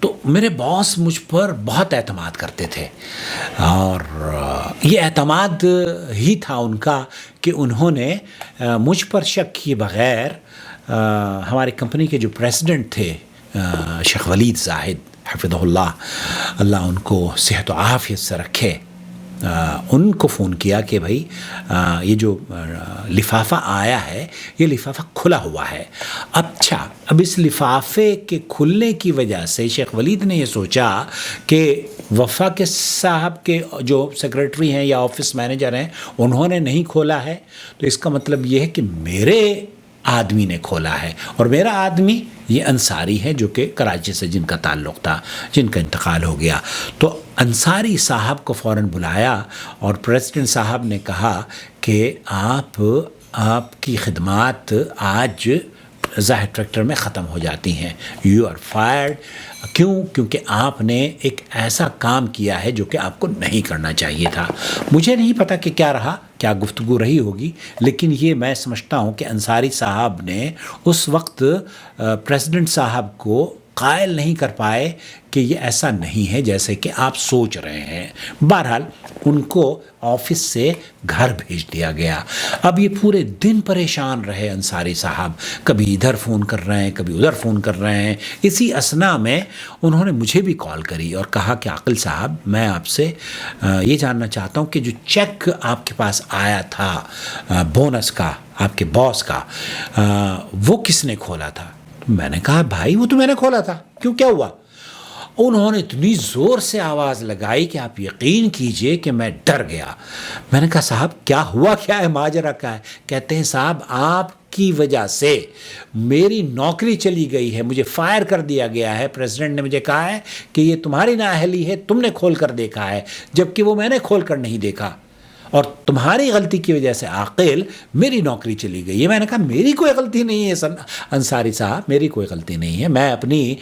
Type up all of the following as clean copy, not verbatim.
تو میرے باس مجھ پر بہت اعتماد کرتے تھے، اور یہ اعتماد ہی تھا ان کا کہ انہوں نے مجھ پر شک کیے بغیر ہماری کمپنی کے جو پریزیڈنٹ تھے شیخ ولید زاہد حفظہ اللہ، اللہ ان کو صحت و عافیت سے رکھے، ان کو فون کیا کہ بھائی یہ جو لفافہ آیا ہے یہ لفافہ کھلا ہوا ہے۔ اچھا، اب اس لفافے کے کھلنے کی وجہ سے شیخ ولید نے یہ سوچا کہ وفا کے صاحب کے جو سیکرٹری ہیں یا آفس مینیجر ہیں انہوں نے نہیں کھولا ہے، تو اس کا مطلب یہ ہے کہ میرے آدمی نے کھولا ہے، اور میرا آدمی یہ انصاری ہے جو کہ کراچی سے جن کا تعلق تھا، جن کا انتقال ہو گیا۔ تو انصاری صاحب کو فوراً بلایا اور پریزیڈنٹ صاحب نے کہا کہ آپ کی خدمات آج زاہد ٹریکٹر میں ختم ہو جاتی ہیں، یو آر فائرڈ۔ کیوں؟ کیونکہ آپ نے ایک ایسا کام کیا ہے جو کہ آپ کو نہیں کرنا چاہیے تھا۔ مجھے نہیں پتا کہ کیا رہا، کیا گفتگو رہی ہوگی، لیکن یہ میں سمجھتا ہوں کہ انصاری صاحب نے اس وقت پریزیڈنٹ صاحب کو قائل نہیں کر پائے کہ یہ ایسا نہیں ہے جیسے کہ آپ سوچ رہے ہیں۔ بہرحال ان کو آفس سے گھر بھیج دیا گیا۔ اب یہ پورے دن پریشان رہے انصاری صاحب، کبھی ادھر فون کر رہے ہیں، کبھی ادھر فون کر رہے ہیں۔ اسی اثنا میں انہوں نے مجھے بھی کال کری اور کہا کہ عاقل صاحب، میں آپ سے یہ جاننا چاہتا ہوں کہ جو چیک آپ کے پاس آیا تھا بونس کا، آپ کے باس کا، وہ کس نے کھولا تھا؟ میں نے کہا بھائی وہ تو میں نے کھولا تھا، کیوں، کیا ہوا؟ انہوں نے اتنی زور سے آواز لگائی کہ آپ یقین کیجئے کہ میں ڈر گیا۔ میں نے کہا صاحب کیا ہوا، کیا ہے، ماجرا کیا ہے؟ کہتے ہیں صاحب آپ کی وجہ سے میری نوکری چلی گئی ہے، مجھے فائر کر دیا گیا ہے، پریزیڈنٹ نے مجھے کہا ہے کہ یہ تمہاری نااہلی ہے، تم نے کھول کر دیکھا ہے، جبکہ وہ میں نے کھول کر نہیں دیکھا، اور تمہاری غلطی کی وجہ سے عاقل میری نوکری چلی گئی ہے۔ میں نے کہا میری کوئی غلطی نہیں ہے انصاری صاحب، میری کوئی غلطی نہیں ہے، میں اپنی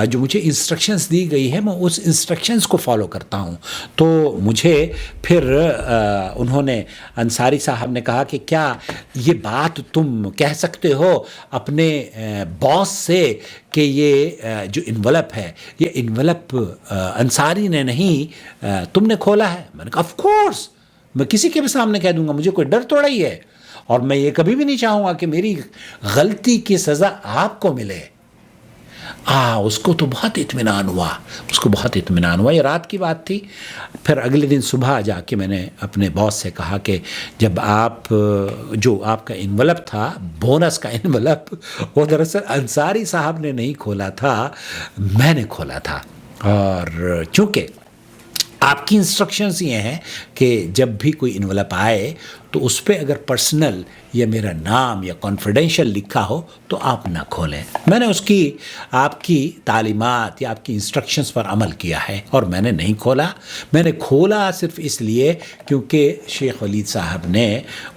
جو مجھے انسٹرکشنز دی گئی ہے میں اس انسٹرکشنز کو فالو کرتا ہوں۔ تو مجھے پھر انہوں نے، انصاری صاحب نے کہا کہ کیا یہ بات تم کہہ سکتے ہو اپنے باس سے کہ یہ جو انویلپ ہے یہ انویلپ انصاری نے نہیں تم نے کھولا ہے؟ میں نے کہا آف کورس، میں کسی کے بھی سامنے کہہ دوں گا، مجھے کوئی ڈر تھوڑا ہی ہے، اور میں یہ کبھی بھی نہیں چاہوں گا کہ میری غلطی کی سزا آپ کو ملے۔ اس کو تو بہت اطمینان ہوا، یہ رات کی بات تھی۔ پھر اگلے دن صبح جا کے میں نے اپنے باس سے کہا کہ جب جو آپ کا انویلپ تھا، بونس کا انویلپ، وہ دراصل انصاری صاحب نے نہیں کھولا تھا، میں نے کھولا تھا، اور چونکہ آپ کی انسٹرکشنز یہ ہیں کہ جب بھی کوئی انویلپ آئے تو اس پہ اگر پرسنل یا میرا نام یا کانفیڈینشیل لکھا ہو تو آپ نہ کھولیں۔ میں نے آپ کی تعلیمات یا آپ کی انسٹرکشنز پر عمل کیا ہے، اور میں نے نہیں کھولا۔ میں نے کھولا صرف اس لیے کیونکہ شیخ ولید صاحب نے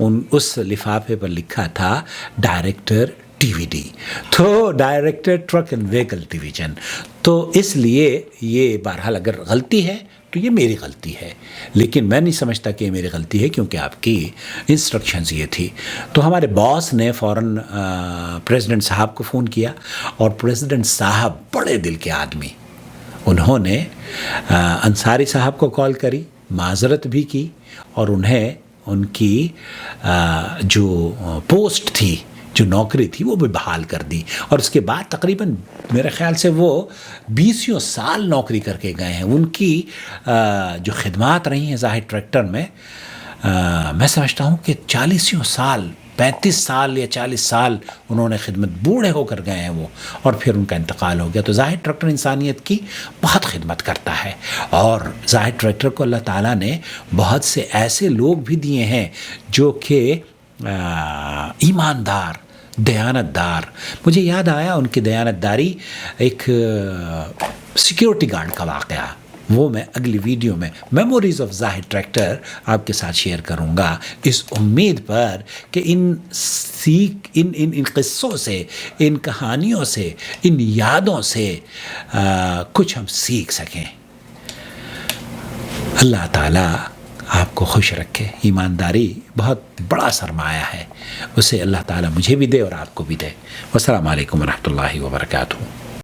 اس لفافے پر لکھا تھا ڈائریکٹر DVD، تو director truck and vehicle division, تو اس لیے یہ بہرحال اگر غلطی ہے تو یہ میری غلطی ہے، لیکن میں نہیں سمجھتا کہ یہ میری غلطی ہے کیونکہ آپ کی انسٹرکشنز یہ تھی۔ تو ہمارے باس نے فوراً پریزیڈنٹ صاحب کو فون کیا، اور پریزیڈنٹ صاحب بڑے دل کے آدمی، انہوں نے انصاری صاحب کو کال کری، معذرت بھی کی، اور انہیں ان کی جو پوسٹ تھی، جو نوکری تھی، وہ بھی بحال کر دی، اور اس کے بعد تقریباً میرے خیال سے وہ 20 سال نوکری کر کے گئے ہیں۔ ان کی جو خدمات رہی ہیں زاہد ٹریکٹر میں، میں سمجھتا ہوں کہ 40 سال، 35 سال یا 40 سال انہوں نے خدمت، بوڑھے ہو کر گئے ہیں وہ، اور پھر ان کا انتقال ہو گیا۔ تو زاہد ٹریکٹر انسانیت کی بہت خدمت کرتا ہے، اور زاہد ٹریکٹر کو اللہ تعالیٰ نے بہت سے ایسے لوگ بھی دیے ہیں جو کہ ایماندار، دیانت دار۔ مجھے یاد آیا ان کی دیانت داری، ایک سیکیورٹی گارڈ کا واقعہ، وہ میں اگلی ویڈیو میں میموریز آف زاہد ٹریکٹر آپ کے ساتھ شیئر کروں گا، اس امید پر کہ ان قصوں سے، ان کہانیوں سے، ان یادوں سے کچھ ہم سیکھ سکیں۔ اللہ تعالیٰ آپ کو خوش رکھے۔ ایمانداری بہت بڑا سرمایہ ہے، اسے اللہ تعالیٰ مجھے بھی دے اور آپ کو بھی دے۔ والسلام علیکم ورحمۃ اللہ وبرکاتہ۔